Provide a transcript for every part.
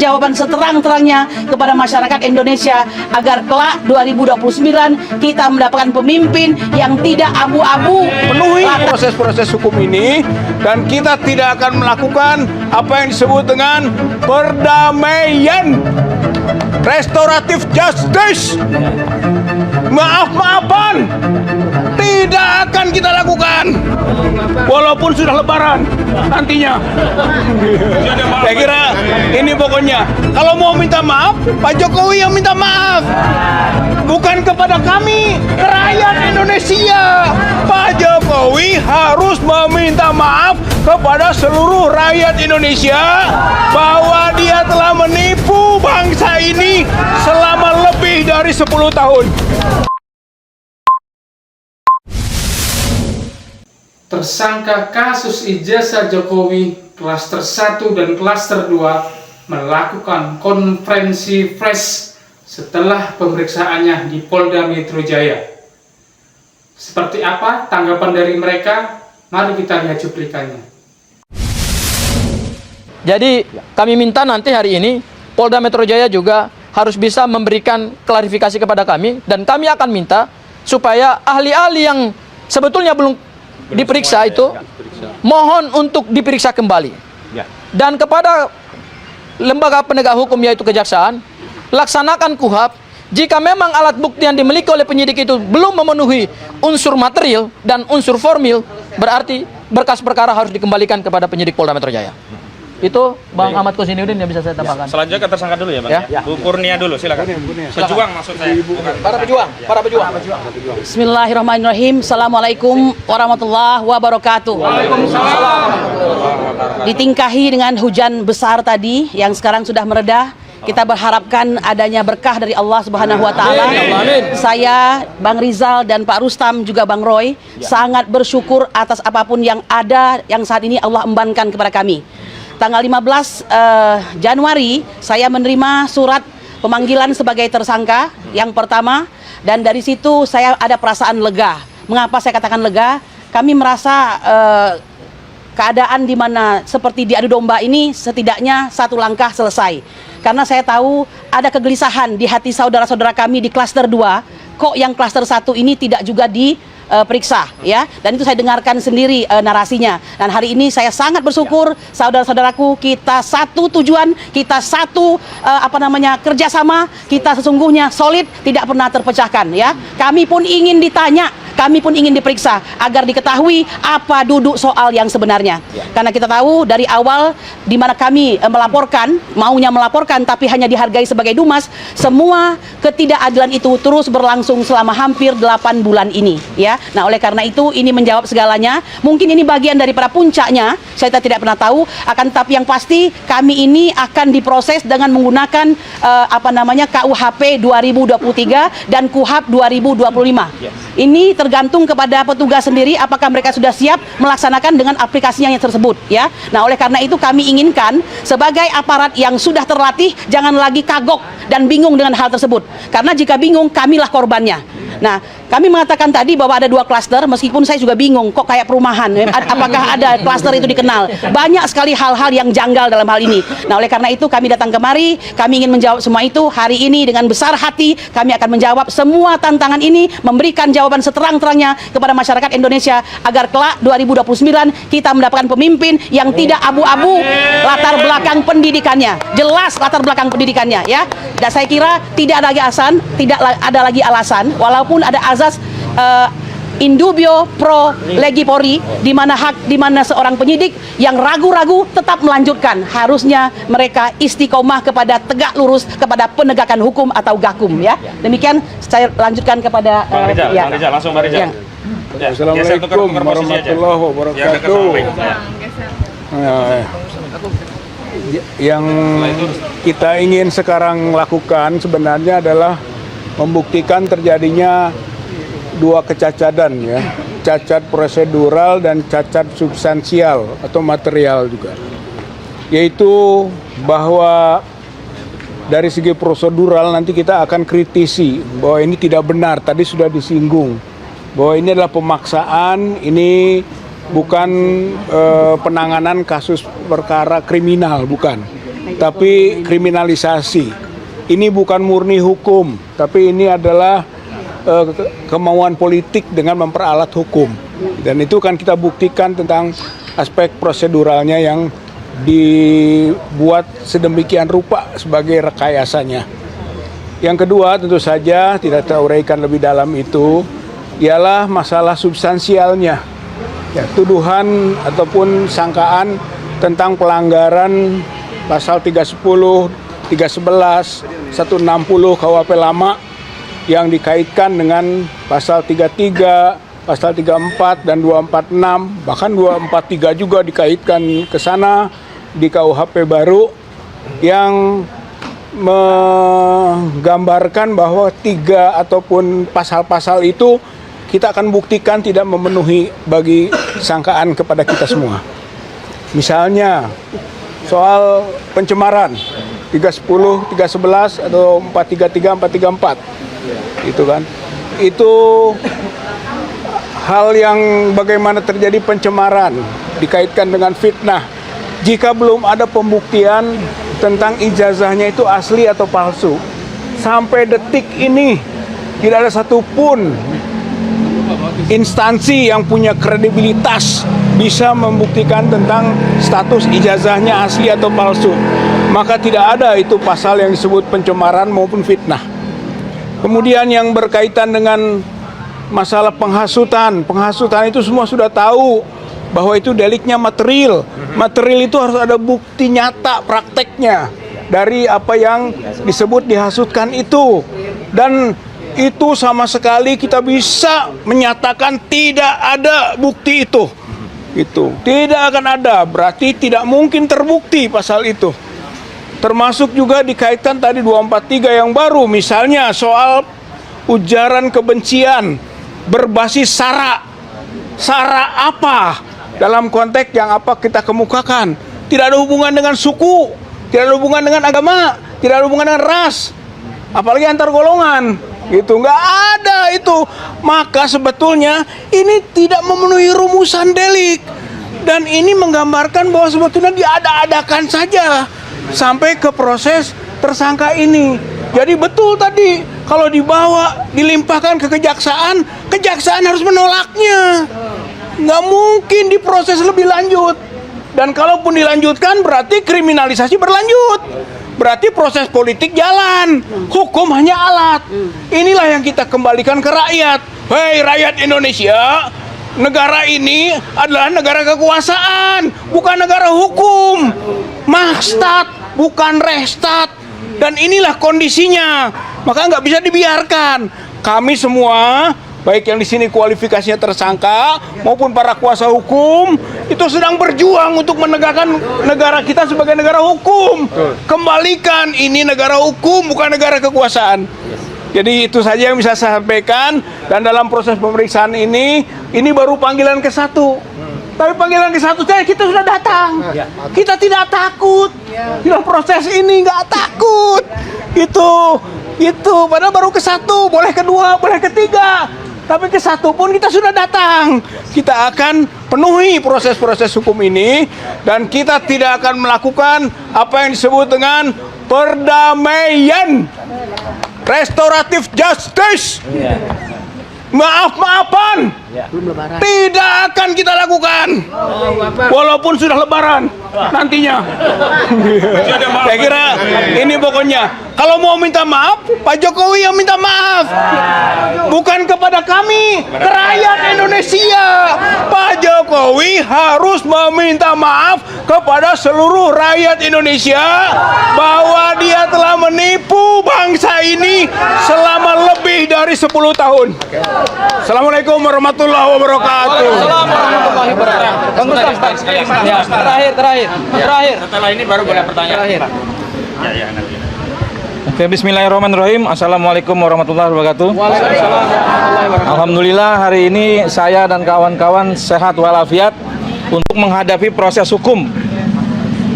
Jawaban seterang-terangnya kepada masyarakat Indonesia agar kelak 2029 kita mendapatkan pemimpin yang tidak abu-abu. Penuhi proses-proses hukum ini dan kita tidak akan melakukan apa yang disebut dengan perdamaian, restoratif justice, maaf-maafan, tidak akan kita lakukan walaupun sudah lebaran nantinya. Saya kira ini pokoknya, kalau mau minta maaf, Pak Jokowi yang minta maaf, bukan kepada kami, rakyat Indonesia. Pak Jokowi harus meminta maaf kepada seluruh rakyat Indonesia bahwa dia telah menipu bangsa ini selama lebih dari 10 tahun. Tersangka kasus ijazah Jokowi klaster 1 dan klaster 2 melakukan konferensi pers setelah pemeriksaannya di Polda Metro Jaya. Seperti apa tanggapan dari mereka? Mari kita lihat cuplikannya. Jadi kami minta nanti hari ini Polda Metro Jaya juga harus bisa memberikan klarifikasi kepada kami, dan kami akan minta supaya ahli-ahli yang sebetulnya belum diperiksa itu mohon untuk diperiksa kembali. Dan kepada lembaga penegak hukum yaitu kejaksaan, laksanakan KUHAP. Jika memang alat bukti yang dimiliki oleh penyidik itu belum memenuhi unsur material dan unsur formil, berarti berkas perkara harus dikembalikan kepada penyidik Polda Metro Jaya. Itu Bang Ahmad Kusiniuddin yang bisa saya tambahkan. Selanjutnya ke tersangka dulu ya, Bang. Ya. Bu Kurnia dulu, silakan. Pejuang maksud saya. Para pejuang. Bismillahirrahmanirrahim. Assalamualaikum warahmatullahi wabarakatuh. Ditingkahi dengan hujan besar tadi yang sekarang sudah mereda, kita berharapkan adanya berkah dari Allah Subhanahu wa taala. Saya, Bang Rizal dan Pak Rustam juga Bang Roy sangat bersyukur atas apapun yang ada yang saat ini Allah embankan kepada kami. Tanggal 15 Januari saya menerima surat pemanggilan sebagai tersangka yang pertama, dan dari situ saya ada perasaan lega. Mengapa saya katakan lega? Kami merasa keadaan di mana seperti diadu domba ini setidaknya satu langkah selesai. Karena saya tahu ada kegelisahan di hati saudara-saudara kami di klaster 2, kok yang klaster 1 ini tidak juga diperiksa, ya. Dan itu saya dengarkan sendiri narasinya. Dan hari ini saya sangat bersyukur saudara-saudaraku, kita satu tujuan, kita satu kerjasama, kita sesungguhnya solid, tidak pernah terpecahkan, ya. Kami pun ingin ditanya, kami pun ingin diperiksa agar diketahui apa duduk soal yang sebenarnya. Karena kita tahu dari awal di mana kami maunya melaporkan tapi hanya dihargai sebagai dumas, semua ketidakadilan itu terus berlangsung selama hampir 8 bulan ini, ya. Nah, oleh karena itu ini menjawab segalanya. Mungkin ini bagian daripada puncaknya, saya tidak pernah tahu, akan tapi yang pasti kami ini akan diproses dengan menggunakan KUHP 2023 dan KUHAP 2025. Ini tergantung kepada petugas sendiri apakah mereka sudah siap melaksanakan dengan aplikasinya yang tersebut, ya. Nah, oleh karena itu kami inginkan sebagai aparat yang sudah terlatih jangan lagi kagok dan bingung dengan hal tersebut. Karena jika bingung, kamilah korbannya. Nah, kami mengatakan tadi bahwa ada 2 klaster, meskipun saya juga bingung kok kayak perumahan, apakah ada klaster itu dikenal. Banyak sekali hal-hal yang janggal dalam hal ini. Nah, oleh karena itu kami datang kemari, kami ingin menjawab semua itu. Hari ini dengan besar hati kami akan menjawab semua tantangan ini, memberikan jawaban seterang-terangnya kepada masyarakat Indonesia agar kelak 2029 kita mendapatkan pemimpin yang tidak abu-abu latar belakang pendidikannya. Jelas latar belakang pendidikannya, ya. Dan saya kira tidak ada lagi alasan, walaupun ada azas in dubio pro legi pori, di mana seorang penyidik yang ragu-ragu tetap melanjutkan. Harusnya mereka istiqomah kepada tegak lurus kepada penegakan hukum atau gakum, ya. Demikian saya lanjutkan kepada Bang Rizal, langsung Bang Rizal. Assalamualaikum warahmatullahi wabarakatuh. Yang kita ingin sekarang lakukan sebenarnya adalah membuktikan terjadinya 2 kecacatan, ya, cacat prosedural dan cacat substansial atau material juga, yaitu bahwa dari segi prosedural nanti kita akan kritisi bahwa ini tidak benar. Tadi sudah disinggung bahwa ini adalah pemaksaan, ini bukan penanganan kasus perkara kriminal, bukan. tapi kriminalisasi. Ini bukan murni hukum, tapi ini adalah kemauan politik dengan memperalat hukum. Dan itu kan kita buktikan tentang aspek proseduralnya yang dibuat sedemikian rupa sebagai rekayasanya. Yang kedua, tentu saja tidak teruraikan lebih dalam itu, ialah masalah substansialnya. Ya, tuduhan ataupun sangkaan tentang pelanggaran pasal 310, 311, 160 KUHP lama yang dikaitkan dengan pasal 33, pasal 34 dan 246, bahkan 243 juga dikaitkan ke sana di KUHP baru yang menggambarkan bahwa 3 ataupun pasal-pasal itu kita akan buktikan tidak memenuhi bagi sangkaan kepada kita semua. Misalnya soal pencemaran 310, 311 atau 433, 434 itu kan. Itu hal yang bagaimana terjadi pencemaran dikaitkan dengan fitnah. Jika belum ada pembuktian tentang ijazahnya itu asli atau palsu, sampai detik ini tidak ada satupun instansi yang punya kredibilitas bisa membuktikan tentang status ijazahnya asli atau palsu. Maka tidak ada itu pasal yang disebut pencemaran maupun fitnah. Kemudian yang berkaitan dengan masalah penghasutan. Penghasutan itu semua sudah tahu bahwa itu deliknya material. Material itu harus ada bukti nyata prakteknya dari apa yang disebut dihasutkan itu. Dan itu sama sekali kita bisa menyatakan tidak ada bukti itu. Itu tidak akan ada, berarti tidak mungkin terbukti pasal itu. Termasuk juga dikaitkan tadi 243 yang baru, misalnya soal ujaran kebencian berbasis sara. Sara apa? Dalam konteks yang apa kita kemukakan. Tidak ada hubungan dengan suku, tidak ada hubungan dengan agama, tidak ada hubungan dengan ras, apalagi antar golongan. Gitu, nggak ada itu. Maka sebetulnya ini tidak memenuhi rumusan delik. Dan ini menggambarkan bahwa sebetulnya diada-adakan saja sampai ke proses tersangka ini. Jadi betul tadi, kalau dibawa, dilimpahkan ke kejaksaan, kejaksaan harus menolaknya. Nggak mungkin diproses lebih lanjut. Dan kalaupun dilanjutkan berarti kriminalisasi berlanjut. Berarti proses politik jalan, hukum hanya alat. Inilah yang kita kembalikan ke rakyat. Hei rakyat Indonesia, negara ini adalah negara kekuasaan, bukan negara hukum. Makstat, bukan restat. Dan inilah kondisinya. Maka nggak bisa dibiarkan. Kami semua, baik yang di sini kualifikasinya tersangka maupun para kuasa hukum, itu sedang berjuang untuk menegakkan negara kita sebagai negara hukum. Kembalikan, ini negara hukum, bukan negara kekuasaan. Jadi itu saja yang bisa saya sampaikan. Dan dalam proses pemeriksaan ini baru panggilan ke-1. Tapi panggilan ke-1 kita sudah datang. Kita tidak takut. Dalam proses ini nggak takut. Itu padahal baru ke-1, boleh ke-2, boleh ke-3. Tapi ke-1 pun kita sudah datang. Kita akan penuhi proses-proses hukum ini. Dan kita tidak akan melakukan apa yang disebut dengan perdamaian, restoratif justice, maaf-maafan. Tidak akan kita lakukan. Walaupun sudah lebaran nantinya. Saya kira ini pokoknya. Kalau mau minta maaf, Pak Jokowi yang minta maaf. Bukan kepada kami, ke rakyat Indonesia. Pak Jokowi harus meminta maaf kepada seluruh rakyat Indonesia bahwa dia telah menipu bangsa ini selama lebih dari 10 tahun. Assalamualaikum warahmatullahi wabarakatuh. Warahmatullahi wabarakatuh. Terakhir. Setelah ini baru boleh pertanyaan. Terakhir. Ya, nanti. Oke, bismillahirrahmanirrahim. Assalamualaikum warahmatullahi wabarakatuh. Alhamdulillah hari ini saya dan kawan-kawan sehat walafiat untuk menghadapi proses hukum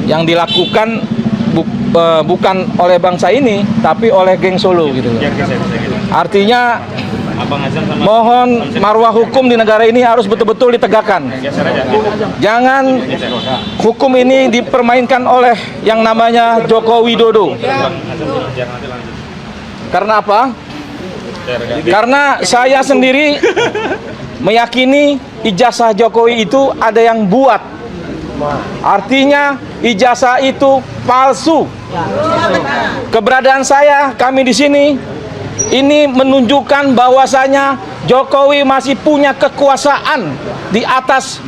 yang dilakukan bukan oleh bangsa ini tapi oleh geng Solo gitu. Artinya mohon marwah hukum di negara ini harus betul-betul ditegakkan. Jangan hukum ini dipermainkan oleh yang namanya Joko Widodo. Karena apa? Karena saya sendiri meyakini ijazah Jokowi itu ada yang buat. Artinya ijazah itu palsu. Keberadaan kami di sini ini menunjukkan bahwasanya Jokowi masih punya kekuasaan di atas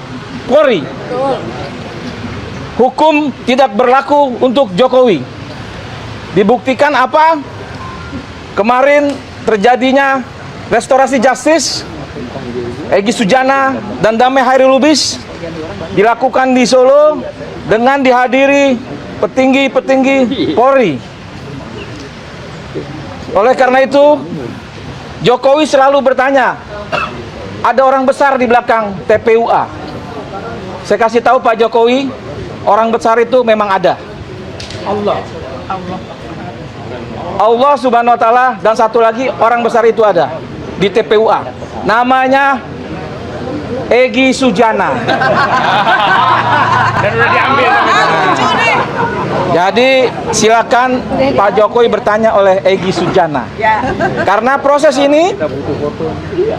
Polri. Hukum tidak berlaku untuk Jokowi. Dibuktikan apa? Kemarin terjadinya restorasi justice, Egy Sujana dan Damai Hairil Lubis dilakukan di Solo dengan dihadiri petinggi-petinggi Polri. Oleh karena itu, Jokowi selalu bertanya, ada orang besar di belakang TPUA. Saya kasih tahu Pak Jokowi, orang besar itu memang ada. Allah Subhanahu wa Ta'ala, dan satu lagi orang besar itu ada di TPUA. Namanya Egy Sujana. Dan udah diambil. Jadi silakan Pak Jokowi bertanya oleh Egy Sujana. Karena proses ini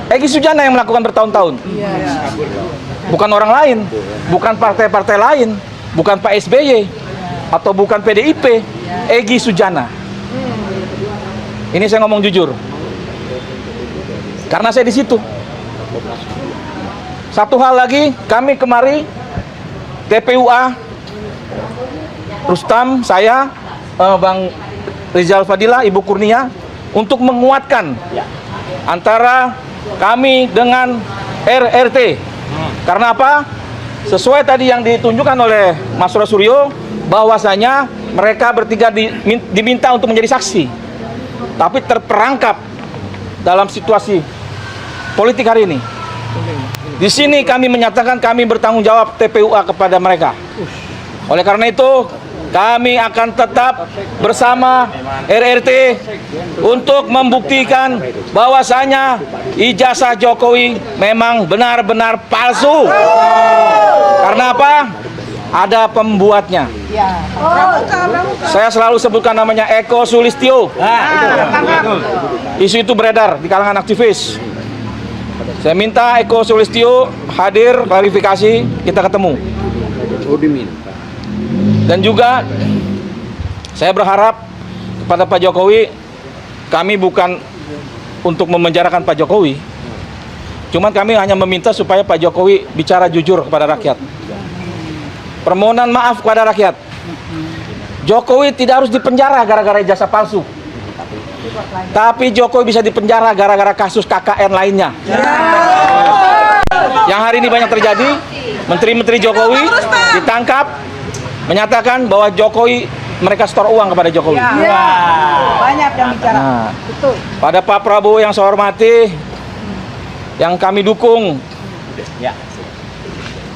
Egy Sujana yang melakukan bertahun-tahun. Bukan orang lain, bukan partai-partai lain, bukan Pak SBY atau bukan PDIP. Egy Sujana. Ini saya ngomong jujur. Karena saya di situ. Satu hal lagi, kami kemari TPUA, Rustam, saya, Bang Rizal Fadila, Ibu Kurnia, untuk menguatkan antara kami dengan RRT. Karena apa? Sesuai tadi yang ditunjukkan oleh Mas Suryo, bahwasanya mereka bertiga diminta untuk menjadi saksi, tapi terperangkap dalam situasi politik hari ini. Di sini kami menyatakan kami bertanggung jawab TPUA kepada mereka. Oleh karena itu, kami akan tetap bersama RRT untuk membuktikan bahwasanya ijazah Jokowi memang benar-benar palsu. Karena apa? Ada pembuatnya. Saya selalu sebutkan namanya Eko Sulistyo. Isu itu beredar di kalangan aktivis. Saya minta Eko Sulistyo hadir, klarifikasi, kita ketemu. Dan juga saya berharap kepada Pak Jokowi, kami bukan untuk memenjarakan Pak Jokowi, cuman kami hanya meminta supaya Pak Jokowi bicara jujur kepada rakyat. Permohonan maaf kepada rakyat. Jokowi tidak harus dipenjara gara-gara ijazah palsu. Tapi Jokowi bisa dipenjara gara-gara kasus KKN lainnya. Yang hari ini banyak terjadi, menteri-menteri Jokowi ditangkap, menyatakan bahwa Jokowi, mereka setor uang kepada Jokowi. Banyak yang bicara. Nah, Betul. pada Pak Prabowo yang saya hormati, yang kami dukung,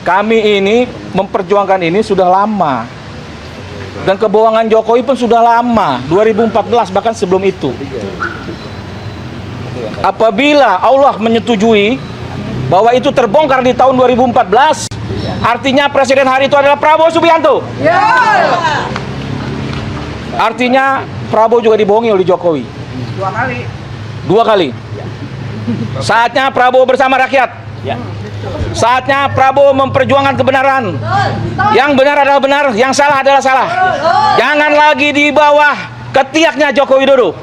kami ini memperjuangkan ini sudah lama. Dan kebohongan Jokowi pun sudah lama, 2014 bahkan sebelum itu. Apabila Allah menyetujui bahwa itu terbongkar di tahun 2014, artinya presiden hari itu adalah Prabowo Subianto. Artinya Prabowo juga dibohongi oleh Jokowi. 2 kali. Saatnya Prabowo bersama rakyat. Saatnya Prabowo memperjuangkan kebenaran. Yang benar adalah benar, yang salah adalah salah. Jangan lagi di bawah ketiaknya Joko Widodo.